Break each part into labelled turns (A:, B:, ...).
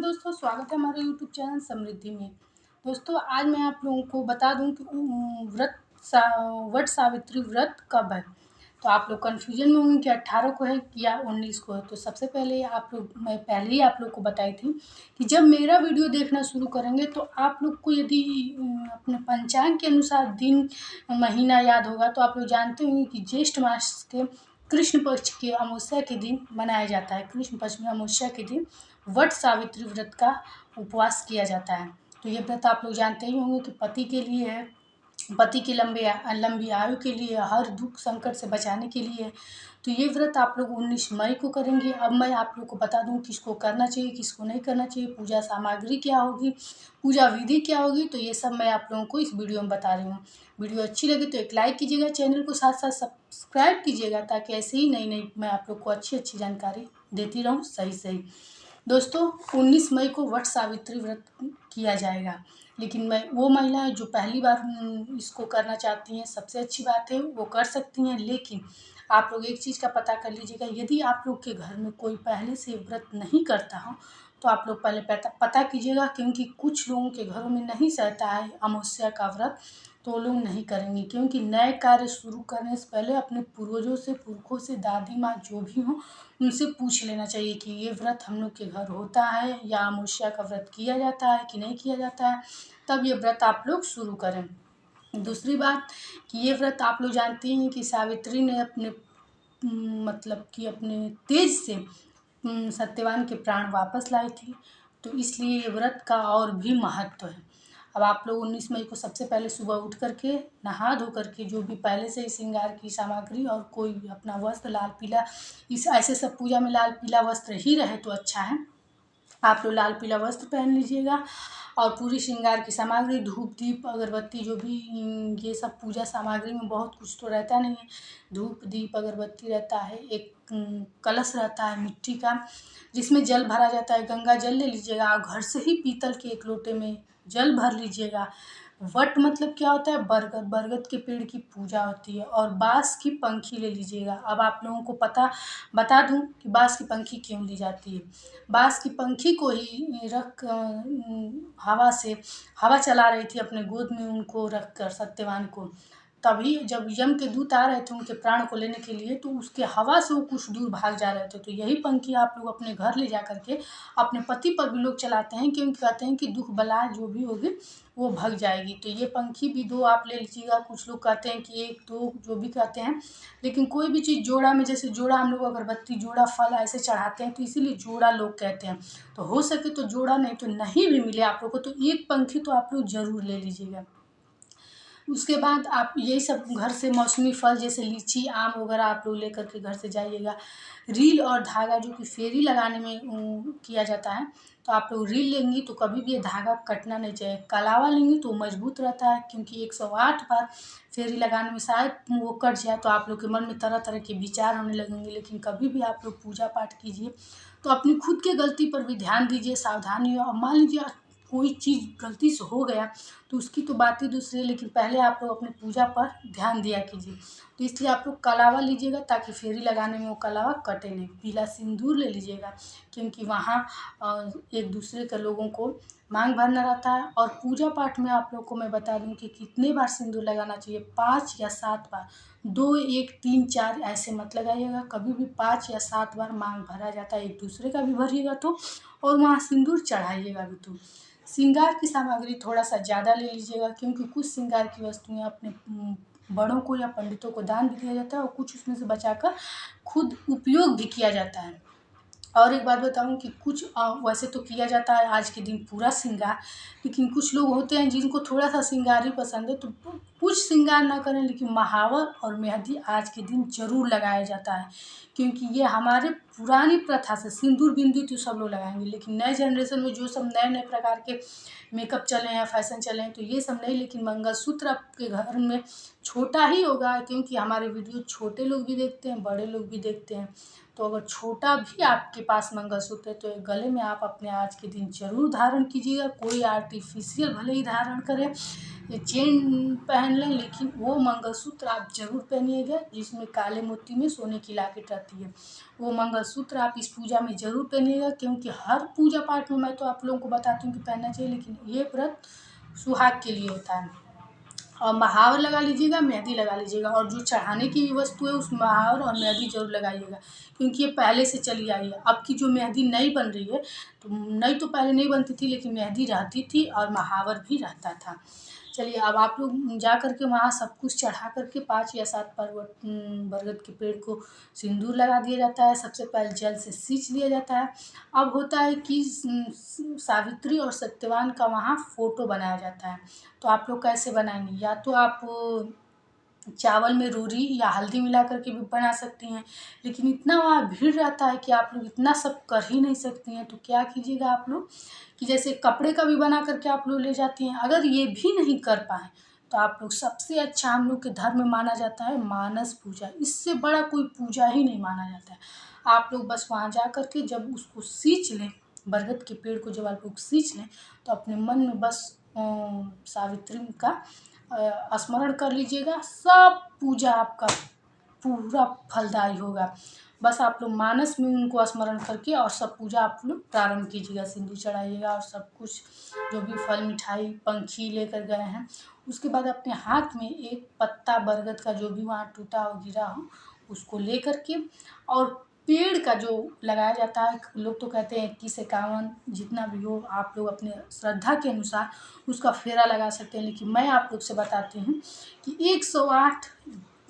A: दोस्तों, स्वागत है हमारे यूट्यूब चैनल समृद्धि में। दोस्तों, आज मैं आप लोगों को बता दूं कि वट सावित्री व्रत कब है। तो आप लोग कन्फ्यूजन में होंगे कि 18 को है या 19 को है। तो सबसे पहले मैं पहले ही आप लोग को बताई थी कि जब मेरा वीडियो देखना शुरू करेंगे तो आप लोग को यदि अपने पंचांग के अनुसार दिन महीना याद होगा तो आप लोग जानते होंगे कि ज्येष्ठ मास के कृष्ण पक्ष के अमावस्या के दिन मनाया जाता है। कृष्ण पक्ष में अमावस्या के दिन वट सावित्री व्रत का उपवास किया जाता है। तो ये व्रत आप लोग जानते ही होंगे कि पति के लिए है, पति की लंबी आयु के लिए, हर दुख संकट से बचाने के लिए है। तो ये व्रत आप लोग 19 मई को करेंगे। अब मैं आप लोग को बता दूं किसको करना चाहिए, किसको नहीं करना चाहिए, पूजा सामग्री क्या होगी, पूजा विधि क्या होगी, तो ये सब मैं आप लोगों को इस वीडियो में बता रही हूँ। वीडियो अच्छी लगी तो एक लाइक कीजिएगा, चैनल को साथ साथ सब्सक्राइब कीजिएगा ताकि ऐसे ही नई मैं आप लोग को अच्छी जानकारी देती रहूँ सही। दोस्तों, 19 मई को वट सावित्री व्रत किया जाएगा, लेकिन वो महिलाएं जो पहली बार इसको करना चाहती हैं, सबसे अच्छी बात है वो कर सकती हैं। लेकिन आप लोग एक चीज़ का पता कर लीजिएगा, यदि आप लोग के घर में कोई पहले से व्रत नहीं करता हो तो आप लोग पहले पता कीजिएगा, क्योंकि कुछ लोगों के घरों में नहीं सहता है अमावस्या का व्रत, तो वो लोग नहीं करेंगे। क्योंकि नए कार्य शुरू करने से पहले अपने पूर्वजों से, पुरखों से, दादी माँ जो भी हों उनसे पूछ लेना चाहिए कि ये व्रत हम लोग के घर होता है या अमावस्या का व्रत किया जाता है कि नहीं किया जाता है, तब ये व्रत आप लोग शुरू करें। दूसरी बात कि ये व्रत आप लोग जानते हैं कि सावित्री ने मतलब कि अपने तेज से सत्यवान के प्राण वापस लाई थी, तो इसलिए ये व्रत का और भी महत्व है। अब आप लोग 19 मई को सबसे पहले सुबह उठ करके नहा धो करके जो भी पहले से ही श्रृंगार की सामग्री और कोई भी अपना वस्त्र लाल पीला, इस ऐसे सब पूजा में लाल पीला वस्त्र ही रहे तो अच्छा है। आप लोग लाल पीला वस्त्र पहन लीजिएगा और पूरी श्रृंगार की सामग्री, धूप दीप अगरबत्ती जो भी ये सब पूजा सामग्री में बहुत कुछ तो रहता नहीं है। धूप दीप अगरबत्ती रहता है, एक कलश रहता है मिट्टी का जिसमें जल भरा जाता है। गंगा जल ले लीजिएगा और घर से ही पीतल के एक लोटे में जल भर लीजिएगा। वट मतलब क्या होता है? बरगद, बरगद के पेड़ की पूजा होती है। और बाँस की पंखी ले लीजिएगा। अब आप लोगों को बता दूं कि बाँस की पंखी क्यों ली जाती है। बाँस की पंखी को ही रख हवा चला रही थी अपने गोद में उनको रख कर सत्यवान को, तभी जब यम के दूत आ रहे थे उनके प्राण को लेने के लिए, तो उसके हवा से वो कुछ दूर भाग जा रहे थे। तो यही पंखी आप लोग अपने घर ले जा करके अपने पति पर भी लोग चलाते हैं, क्योंकि कहते हैं कि दुख बला जो भी होगी वो भग जाएगी। तो ये पंखी भी 2 आप ले लीजिएगा। कुछ लोग कहते हैं कि 1-2 जो भी कहते हैं, लेकिन कोई भी चीज़ जोड़ा में, जैसे जोड़ा हम लोग अगरबत्ती, जोड़ा फल ऐसे चढ़ाते हैं, तो इसीलिए जोड़ा लोग कहते हैं। तो हो सके तो जोड़ा, नहीं तो नहीं भी मिले आप लोग को तो एक पंखी तो आप लोग ज़रूर ले लीजिएगा। उसके बाद आप यही सब घर से मौसमी फल जैसे लीची, आम वगैरह आप लोग लेकर के घर से जाइएगा। रील और धागा जो कि फेरी लगाने में किया जाता है, तो आप लोग रील लेंगी तो कभी भी ये धागा कटना नहीं चाहिए। कलावा लेंगी तो मजबूत रहता है, क्योंकि 108 बार फेरी लगाने में शायद वो कट जाए तो आप लोग के मन में तरह-तरह के विचार होने लगेंगे। लेकिन कभी भी आप लोग पूजा पाठ कीजिए तो अपनी खुद के गलती पर भी ध्यान दीजिए, सावधानी हो। अब मान लीजिए कोई चीज़ गलती से हो गया तो उसकी तो बात ही दूसरी है, लेकिन पहले आप लोग अपने पूजा पर ध्यान दिया कीजिए। तो इसलिए आप लोग कलावा लीजिएगा ताकि फेरी लगाने में वो कलावा कटे नहीं। पीला सिंदूर ले लीजिएगा, क्योंकि वहाँ एक दूसरे के लोगों को मांग भरना रहता है। और पूजा पाठ में आप लोग को मैं बता दूं कि कितने बार सिंदूर लगाना चाहिए, 5 या 7 बार। 2, 1, 3, 4 ऐसे मत लगाइएगा, कभी भी 5 या 7 बार मांग भरा जाता है। एक दूसरे का भी भरिएगा तो, और वहाँ सिंदूर चढ़ाइएगा भी तो। श्रृंगार की सामग्री थोड़ा-सा ज़्यादा ले लीजिएगा, क्योंकि कुछ श्रृंगार की वस्तुएँ अपने बड़ों को या पंडितों को दान भी दिया जाता है और कुछ उसमें से बचाकर खुद उपयोग भी किया जाता है। और एक बात बताऊँ कि कुछ वैसे तो किया जाता है आज के दिन पूरा श्रृंगार, लेकिन कुछ लोग होते हैं जिनको थोड़ा-सा श्रृंगार ही पसंद है, तो कुछ श्रृंगार ना करें, लेकिन महावर और मेहंदी आज के दिन ज़रूर लगाया जाता है। क्योंकि ये हमारे पुरानी प्रथा से, सिंदूर बिंदी तो सब लोग लगाएँगे, लेकिन नए जनरेशन में जो सब नए-नए प्रकार के मेकअप चले हैं, फैशन चले हैं, तो ये सब नहीं। लेकिन मंगलसूत्र आपके घर में छोटा ही होगा, क्योंकि हमारे वीडियो छोटे लोग भी देखते हैं, बड़े लोग भी देखते हैं। तो तो अगर छोटा भी आपके पास मंगलसूत्र है तो ये गले में आप अपने आज के दिन जरूर धारण कीजिएगा। कोई आर्टिफिशियल भले ही धारण करें, ये चेन पहन लें, लेकिन वो मंगलसूत्र आप जरूर पहनिएगा जिसमें काले मोती में सोने की लॉकेट रहती है। वो मंगलसूत्र आप इस पूजा में जरूर पहनिएगा, क्योंकि हर पूजा पाठ में मैं तो आप लोगों को बताती हूँ कि पहनना चाहिए, लेकिन ये व्रत सुहाग के लिए होता है। और महावर लगा लीजिएगा, मेहंदी लगा लीजिएगा, और जो चढ़ाने की वस्तु है उस महावर और मेहंदी जरूर लगाइएगा, क्योंकि ये पहले से चली आई है। अब की जो मेहंदी नई बन रही है, तो नई तो पहले नहीं बनती थी, लेकिन मेहंदी रहती थी और महावर भी रहता था। चलिए अब आप लोग जा कर के वहाँ सब कुछ चढ़ा करके 5 या 7 बरगद के पेड़ को सिंदूर लगा दिया जाता है। सबसे पहले जल से सींच लिया जाता है। अब होता है कि सावित्री और सत्यवान का वहाँ फ़ोटो बनाया जाता है। तो आप लोग कैसे बनाएंगे, या तो आप चावल में रूरी या हल्दी मिला करके भी बना सकती हैं, लेकिन इतना वहाँ भीड़ रहता है कि आप लोग इतना सब कर ही नहीं सकती हैं। तो क्या कीजिएगा आप लोग कि जैसे कपड़े का भी बना करके आप लोग ले जाती हैं। अगर ये भी नहीं कर पाएँ तो आप लोग सबसे अच्छा हम लोग के धर्म में माना जाता है मानस पूजा। इससे बड़ा कोई पूजा ही नहीं माना जाता है। आप लोग बस वहाँ जा कर के जब उसको सींच लें, बरगद के पेड़ को जब आप लोग सींच लें, तो अपने मन में बस सावित्री का स्मरण कर लीजिएगा। सब पूजा आपका पूरा फलदायी होगा। बस आप लोग मानस में उनको स्मरण करके और सब पूजा आप लोग प्रारंभ कीजिएगा। सिंदूर चढ़ाइएगा और सब कुछ जो भी फल मिठाई पंखी लेकर गए हैं, उसके बाद अपने हाथ में एक पत्ता बरगद का जो भी वहाँ टूटा हो गिरा हो उसको ले करके, और पेड़ का जो लगाया जाता है, लोग तो कहते हैं 21-51 जितना भी हो, आप लोग अपने श्रद्धा के अनुसार उसका फेरा लगा सकते हैं। लेकिन मैं आप लोग से बताती हूँ कि 108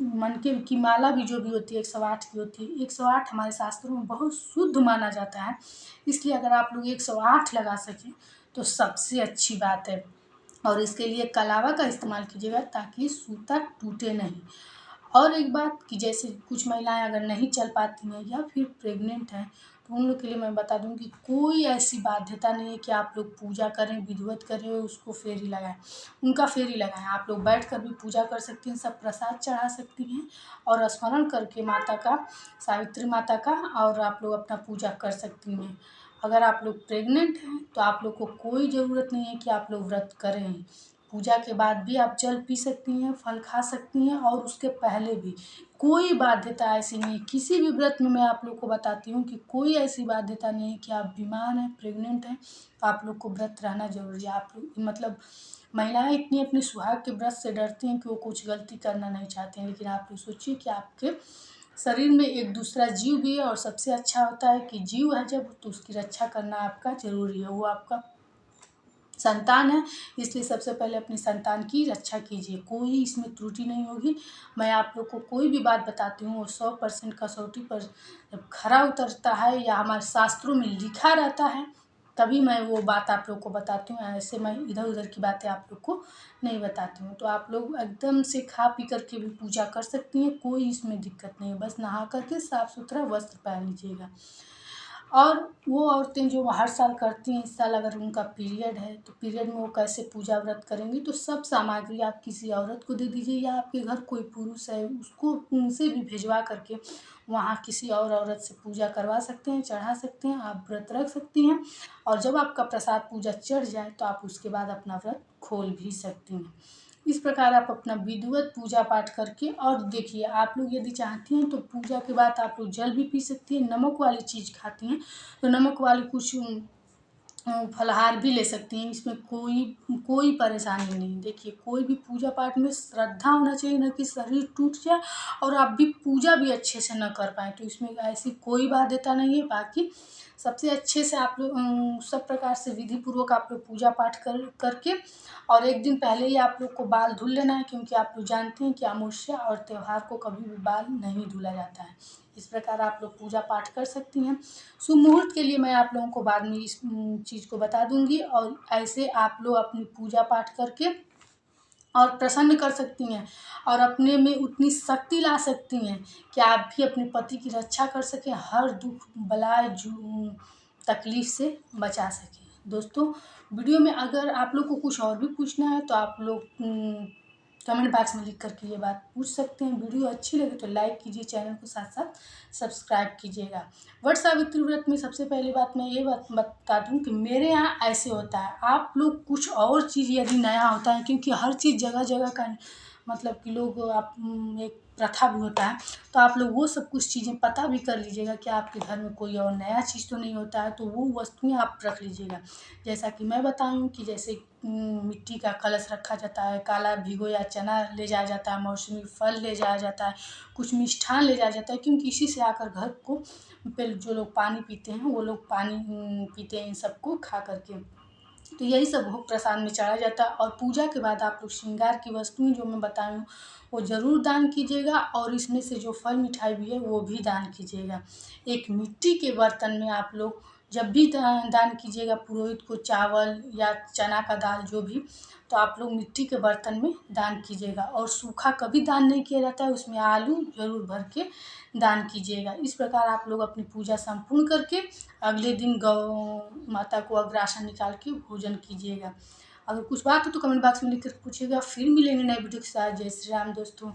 A: मनके की माला भी जो भी होती है 108 की होती है। 108 हमारे शास्त्रों में बहुत शुद्ध माना जाता है, इसलिए अगर आप लोग 108 लगा सकें तो सबसे अच्छी बात है। और इसके लिए कलावा का इस्तेमाल कीजिएगा ताकि सूता टूटे नहीं। और एक बात कि जैसे कुछ महिलाएं अगर नहीं चल पाती हैं या फिर प्रेग्नेंट हैं, तो उन लोग के लिए मैं बता दूं कि कोई ऐसी बाध्यता नहीं है कि आप लोग पूजा करें, विधिवत करें, उसको फेरी लगाएं, उनका फेरी लगाएं। आप लोग बैठ कर भी पूजा कर सकती हैं, सब प्रसाद चढ़ा सकती हैं और स्मरण करके माता का, सावित्री माता का, और आप लोग अपना पूजा कर सकती हैं। अगर आप लोग प्रेग्नेंट हैं तो आप लोग को कोई ज़रूरत नहीं है कि आप लोग व्रत करें। पूजा के बाद भी आप जल पी सकती हैं, फल खा सकती हैं, और उसके पहले भी कोई बाध्यता ऐसी नहीं है। किसी भी व्रत में मैं आप लोग को बताती हूँ कि कोई ऐसी बाध्यता नहीं है कि आप बीमार हैं, प्रेग्नेंट हैं, तो आप लोग को व्रत रहना ज़रूरी है। आप लोग मतलब महिलाएं इतनी अपने सुहाग के व्रत से डरती हैं कि वो कुछ गलती करना नहीं चाहती हैं, लेकिन आप लोग सोचिए कि आपके शरीर में एक दूसरा जीव भी है, और सबसे अच्छा होता है कि जीव है जब, तो उसकी रक्षा करना आपका ज़रूरी है। वो आपका संतान है, इसलिए सबसे पहले अपनी संतान की रक्षा कीजिए। कोई इसमें त्रुटि नहीं होगी। मैं आप लोग को कोई भी बात बताती हूँ वो 100% कसौटी पर जब खरा उतरता है या हमारे शास्त्रों में लिखा रहता है, तभी मैं वो बात आप लोग को बताती हूँ। ऐसे मैं इधर उधर की बातें आप लोग को नहीं बताती हूँ। तो आप लोग एकदम से खा पी करके भी पूजा कर सकती हैं, कोई इसमें दिक्कत नहीं है। बस नहा करके साफ़ सुथरा वस्त्र पहन लीजिएगा। और वो औरतें जो हर साल करती हैं, इस साल अगर उनका पीरियड है तो पीरियड में वो कैसे पूजा व्रत करेंगी, तो सब सामग्री आप किसी औरत को दे दीजिए, या आपके घर कोई पुरुष है उसको, उनसे भी भिजवा करके वहाँ किसी और औरत से पूजा करवा सकते हैं, चढ़ा सकते हैं, आप व्रत रख सकती हैं। और जब आपका प्रसाद पूजा चढ़ जाए तो आप उसके बाद अपना व्रत खोल भी सकती हैं। इस प्रकार आप अपना विधिवत पूजा पाठ करके, और देखिए आप लोग यदि चाहती हैं तो पूजा के बाद आप लोग जल भी पी सकती हैं। नमक वाली चीज़ खाती हैं तो नमक वाली कुछ फलाहार भी ले सकती हैं, इसमें कोई कोई परेशानी नहीं। देखिए कोई भी पूजा पाठ में श्रद्धा होना चाहिए, ना कि शरीर टूट जाए और आप भी पूजा भी अच्छे से न कर पाएँ, तो इसमें ऐसी कोई बाध्यता नहीं है। बाकी सबसे अच्छे से आप लोग सब प्रकार से विधि पूर्वक आप लोग पूजा पाठ करके, और एक दिन पहले ही आप लोग को बाल धुल लेना है, क्योंकि आप लोग जानते हैं कि अमावस्या और त्यौहार को कभी भी बाल नहीं धुला जाता है। इस प्रकार आप लोग पूजा पाठ कर सकती हैं। शुभ मुहूर्त के लिए मैं आप लोगों को बाद में इस चीज़ को बता दूंगी, और ऐसे आप लोग अपनी पूजा पाठ करके और प्रसन्न कर सकती हैं, और अपने में उतनी शक्ति ला सकती हैं कि आप भी अपने पति की रक्षा कर सकें, हर दुख बलाए तकलीफ से बचा सकें। दोस्तों वीडियो में अगर आप लोग को कुछ और भी पूछना है तो आप लोग कमेंट बॉक्स में लिख करके ये बात पूछ सकते हैं। वीडियो अच्छी लगे तो लाइक कीजिए, चैनल को साथ साथ सब्सक्राइब कीजिएगा। वट सावित्री व्रत में सबसे पहली बात मैं ये बात बता दूं कि मेरे यहाँ ऐसे होता है, आप लोग कुछ और चीज़ यदि नया होता है, क्योंकि हर चीज़ जगह जगह का मतलब कि लोग आप एक प्रथा भी होता है, तो आप लोग वो सब कुछ चीज़ें पता भी कर लीजिएगा कि आपके घर में कोई और नया चीज़ तो नहीं होता है, तो वो वस्तुएं आप रख लीजिएगा। जैसा कि मैं बताऊं कि जैसे मिट्टी का कलश रखा जाता है, काला भिगोया चना ले जाया जाता है, मौसमी फल ले जाया जाता है, कुछ मिष्ठान ले जाया जाता है, क्योंकि इसी से आकर घर को पहले जो लोग पानी पीते हैं वो लोग पानी पीते हैं इन सबको खा करके। तो यही सब भोग प्रसाद में चढ़ाया जाता है। और पूजा के बाद आप लोग श्रृंगार की वस्तुएं जो मैं बताई हूँ वो ज़रूर दान कीजिएगा, और इसमें से जो फल मिठाई भी है वो भी दान कीजिएगा। एक मिट्टी के बर्तन में आप लोग जब भी दान कीजिएगा पुरोहित को चावल या चना का दाल जो भी, तो आप लोग मिट्टी के बर्तन में दान कीजिएगा। और सूखा कभी दान नहीं किया जाता है, उसमें आलू ज़रूर भर के दान कीजिएगा। इस प्रकार आप लोग अपनी पूजा संपूर्ण करके अगले दिन गौ माता को अग्रासन निकाल के भोजन कीजिएगा। अगर कुछ बात हो तो कमेंट बॉक्स में लिख कर पूछिएगा। फिर मिलेंगे नए वीडियो के साथ। जय श्री राम दोस्तों।